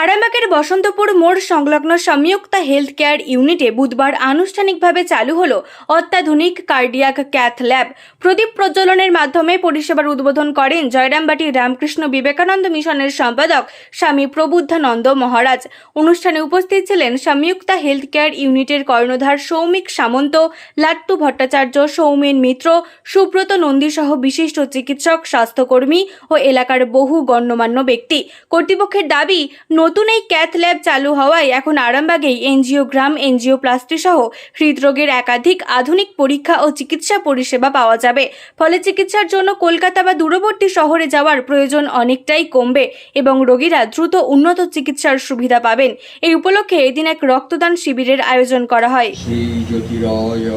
আরামবাগের বসন্তপুর মোড় সংলগ্ন সংযুক্তা হেলথ কেয়ার ইউনিটে বুধবার আনুষ্ঠানিকভাবে চালু হলো অত্যাধুনিক কার্ডিয়াক ক্যাথ ল্যাব। প্রদীপ প্রজ্বলনের মাধ্যমে পরিষেবার উদ্বোধন করেন জয়রামবাটি রামকৃষ্ণ বিবেকানন্দ মিশনের সম্পাদক স্বামী প্রবুদ্ধানন্দ মহারাজ। অনুষ্ঠানে উপস্থিত ছিলেন সংযুক্তা হেলথ কেয়ার ইউনিটের কর্ণধার সৌমিক সামন্ত, লাট্টু ভট্টাচার্য, সৌমেন মিত্র, সুব্রত নন্দী সহ বিশিষ্ট চিকিৎসক, স্বাস্থ্যকর্মী ও এলাকার বহু গণ্যমান্য ব্যক্তি। কর্তৃপক্ষের দাবি, নতুন এই ক্যাথ ল্যাব চালু হওয়ায় এখন আরামবাগেই এনজিওগ্রাম, এনজিওপ্লাস্টি সহ হৃদরোগের একাধিক আধুনিক পরীক্ষা ও চিকিৎসা পরিষেবা পাওয়া যাবে। ফলে চিকিৎসার জন্য কলকাতা বা দূরবর্তী শহরে যাওয়ার প্রয়োজন অনেকটাই কমবে এবং রোগীরা দ্রুত উন্নত চিকিৎসার সুবিধা পাবেন। এই উপলক্ষে এদিন এক রক্তদান শিবিরের আয়োজন করা হয়। শ্রী জ্যোতিরায়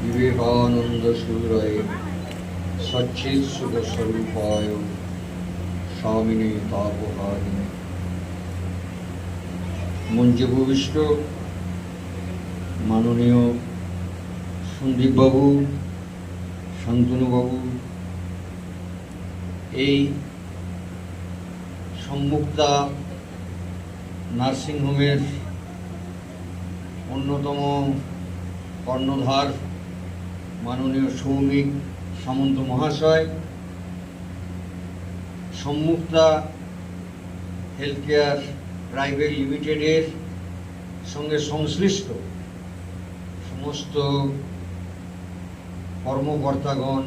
বিবেকানন্দ সুরায় সচ্চিৎ সুখ স্বরূপায় স্বামিনী তাপহারিণী মঞ্চে ভূমিষ্ঠ মাননীয় সন্দীপবাবু, শান্তনুবাবু, এই সংযুক্তা নার্সিংহোমের অন্যতম কর্ণধার মাননীয় সৌমিক সামন্ত মহাশয়, সংযুক্তা হেলথ কেয়ার প্রাইভেট লিমিটেডের সঙ্গে সংশ্লিষ্ট সমস্ত কর্মকর্তাগণ,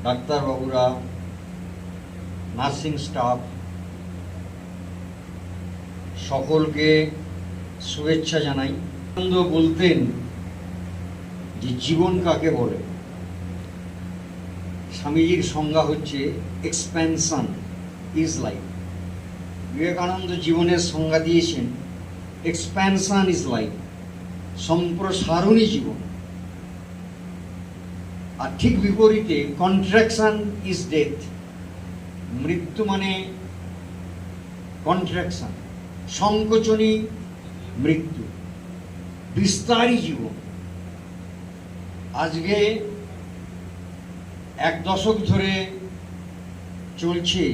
ডাক্তারবাবুরা, নার্সিং স্টাফ, সকলকে শুভেচ্ছা জানাই। আনন্দ বলতেন যে জীবন কাকে বলে। স্বামীজির সংজ্ঞা হচ্ছে এক্সপ্যানশন ইজ লাইফ। বিবেকানন্দ জীবনের সংজ্ঞা দিয়েছেন এক্সপ্যানশন ইজ লাইফ, সম্প্রসারণই জীবন। আর ঠিক বিপরীতে কন্ট্রাকশন ইজ ডেথ। মৃত্যু মানে কন্ট্রাকশন, সংকোচনই মৃত্যু, বিস্তারই জীবন। আজকে এক দশক ধরে চলছে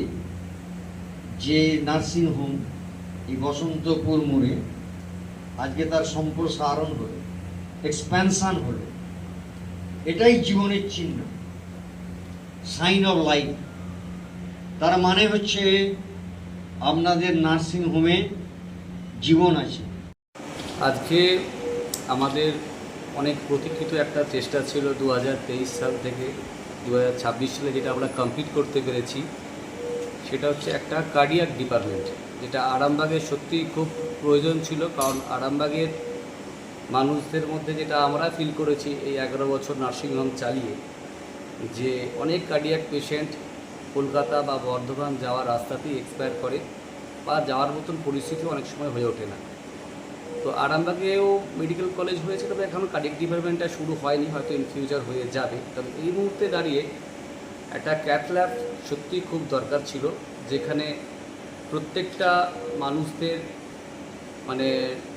যে নার্সিংহোম এই বসন্তপুর মোড়ে, আজকে তার সম্প্রসারণ হলো, এক্সপ্যানশন হলো। এটাই জীবনের চিহ্ন, সাইন অফ লাইফ। তার মানে হচ্ছে আপনাদের নার্সিংহোমে জীবন আছে। আজকে আমাদের অনেক প্রতীক্ষিত একটা চেষ্টা ছিল 2023 সাল থেকে 2026 সালে, যেটা আমরা কমপ্লিট করতে পেরেছি। সেটা হচ্ছে একটা কার্ডিয়াক ডিপার্টমেন্ট, যেটা আরামবাগের সত্যি খুব প্রয়োজন ছিল। কারণ আরামবাগের মানুষদের মধ্যে যেটা আমরা ফিল করেছি এই 11 বছর নার্সিংহোম চালিয়ে, যে অনেক কার্ডিয়াক পেশেন্ট কলকাতা বা বর্ধমান যাওয়ার রাস্তাতেই এক্সপায়ার করে বা যাওয়ার মতন পরিস্থিতি অনেক সময় হয়ে ওঠে না। তো আরামবাগেও মেডিকেল কলেজ হয়েছে, তবে এখনও কার্ডিয়াক ডিপার্টমেন্টটা শুরু হয়নি, হয়তো ইন ফিউচার হয়ে যাবে। তবে এই মুহূর্তে দাঁড়িয়ে একটা ক্যাথ ল্যাব সত্যি খুব দরকার ছিল, যেখানে প্রত্যেকটা মানুষদের মানে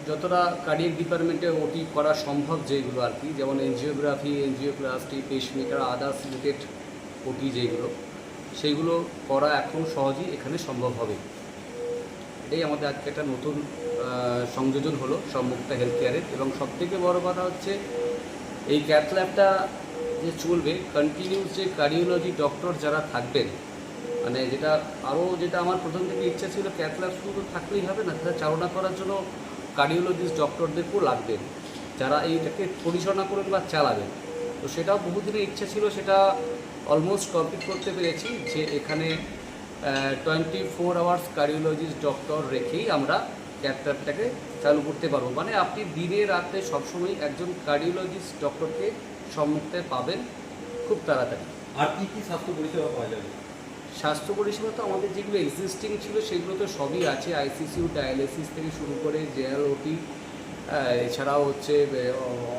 যতটা কার্ডিয়াক ডিপার্টমেন্টে ওটি করা সম্ভব, যেগুলো আর কি, যেমন angiography, angioplasty, pacemaker, others related ওটি যেগুলো, সেইগুলো করা এখন সহজেই এখানে সম্ভব হবে। এটাই আমাদের আজকে একটা নতুন সংযোজন হলো সংযুক্তা হেলথ কেয়ারের। এবং সবথেকে বড় কথা হচ্ছে এই ক্যাথ ল্যাবটা যে চলবে, কন্টিনিউস যে কার্ডিওলজি ডক্টর যারা থাকবেন, মানে যেটা আরও যেটা আমার প্রথম থেকে ইচ্ছা ছিল, ক্যাথ ল্যাব শুধু থাকলেই হবে না, সেটা চালনা করার জন্য কার্ডিওলজিস্ট ডক্টরদেরকেও লাগবেন, যারা এইটাকে পরিচালনা করবেন বা চালাবেন। তো সেটাও বহুদিনের ইচ্ছা ছিল, সেটা অলমোস্ট কমপ্লিট করতে পেরেছি। যে এখানে 24 আওয়ার্স কার্ডিওলজিস্ট ডক্টর রেখেই আমরা ক্যাথ ল্যাবটাকে চালু করতে পারবো। মানে আপনি দিনে রাতে সবসময় একজন কার্ডিওলজিস্ট ডক্টরকে সম্মুখে পাবেন খুব তাড়াতাড়ি। আর কি কি স্বাস্থ্য পরিষেবা পাওয়া যাবে? স্বাস্থ্য পরিষেবা তো আমাদের যেগুলো এক্সিস্টিং ছিল সেগুলো তো সবই আছে, আইসিসিউ, ডায়ালিসিস থেকে শুরু করে জেনারেল ওটি, এছাড়াও হচ্ছে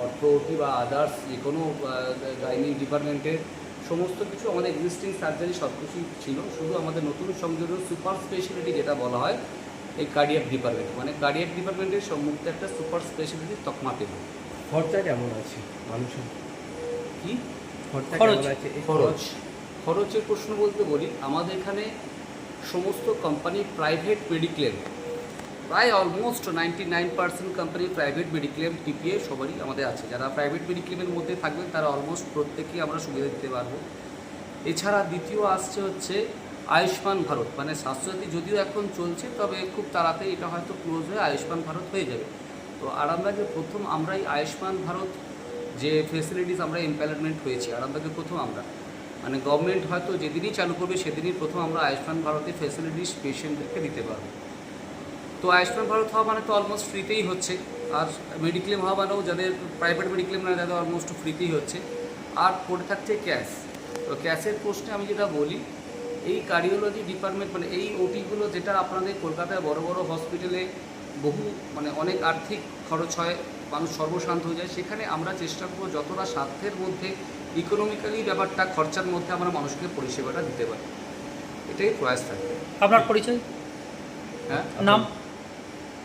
অর্থ ওটি বা আদার্স যে কোনো গাইনি ডিপার্টমেন্টের সমস্ত কিছু আমাদের এক্সিস্টিং সার্জারি সব কিছুই ছিল। শুধু আমাদের নতুন সংযোজন সুপার স্পেশালিটি যেটা বলা হয় এই কার্ডিয়াক ডিপার্টমেন্ট, মানে কার্ডিয়াক ডিপার্টমেন্টের সম্মুখে একটা সুপার স্পেশালিটি তকমা পেল। খরচা কেমন আছে মানুষের? কি খরচ? খরচের প্রশ্ন বলতে বলি, আমাদের এখানে সমস্ত কোম্পানি প্রাইভেট মেডিক্লেম, প্রায় almost 99% company private mediclaim TPA সবারই আমাদের আছে। যারা প্রাইভেট মেডিক্লেমের মধ্যে থাকবেন তারা অলমোস্ট প্রত্যেকেই আমরা সুবিধা দিতে পারবো। এছাড়া দ্বিতীয় আসছে হচ্ছে আয়ুষ্মান ভারত, মানে স্বাস্থ্যসাথী যদিও এখন চলছে, তবে খুব তাড়াতাড়ি এটা হয়তো ক্লোজ হয়ে আয়ুষ্মান ভারত হয়ে যাবে। তো আরামবাগে প্রথম আমরাই আয়ুষ্মান ভারত যে ফেসিলিটিস আমরা এমপ্লয়মেন্ট হয়েছি আরামবাগে প্রথম আমরা, মানে গভর্নমেন্ট হয়তো যেদিনই চালু করবে সেদিনই প্রথম আমরা আয়ুষ্মান ভারতের ফেসিলিটিস পেশেন্টদেরকে দিতে পারবো। তো আয়ুষ্মান ভারত হওয়া মানে তো অলমোস্ট ফ্রিতেই হচ্ছে, আর মেডিক্লেম হওয়া মানেও যাদের প্রাইভেট মেডিক্লেম না তাদের অলমোস্ট ফ্রিতেই হচ্ছে। আর পড়ে থাকছে ক্যাশ। তো ক্যাশের প্রশ্নে আমি যেটা বলি, এই কার্ডিওলজি ডিপার্টমেন্ট মানে এই ওটিগুলো যেটা আপনাদের কলকাতায় বড় বড় হসপিটালে বহু মানে অনেক আর্থিক খরচ হয়, মানুষ সর্বশান্ত হয়ে যায়, সেখানে আমরা চেষ্টা করবো যতটা সাধ্যের মধ্যে ইকোনমিক্যালি ব্যাপারটা খরচার মধ্যে আমরা মানুষকে পরিষেবাটা দিতে পারি, এটাই প্রয়াস থাকবে। আপনার পরিচয়? হ্যাঁ, নাম?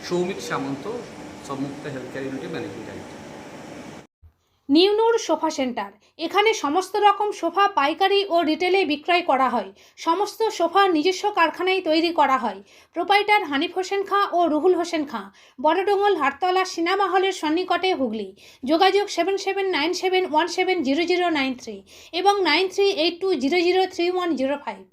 সৌমিক সামন্ত, সম্মুক্ত হেলথ কেয়ার ইউনিটের ম্যানেজিং ডাইরেক্টর। নিউনুর সোফা সেন্টার, এখানে সমস্ত রকম সোফা পাইকারি ও রিটেলে বিক্রয় করা হয়। সমস্ত সোফা নিজস্ব কারখানায় তৈরি করা হয়। প্রোপাইটার হানিফ হোসেন খাঁ ও রুহুল হোসেন খাঁ, বড়ডোঙ্গল হাটতলা সিনেমা হলের সন্নিকটে, হুগলি। যোগাযোগ 7797170093 এবং 9382003105।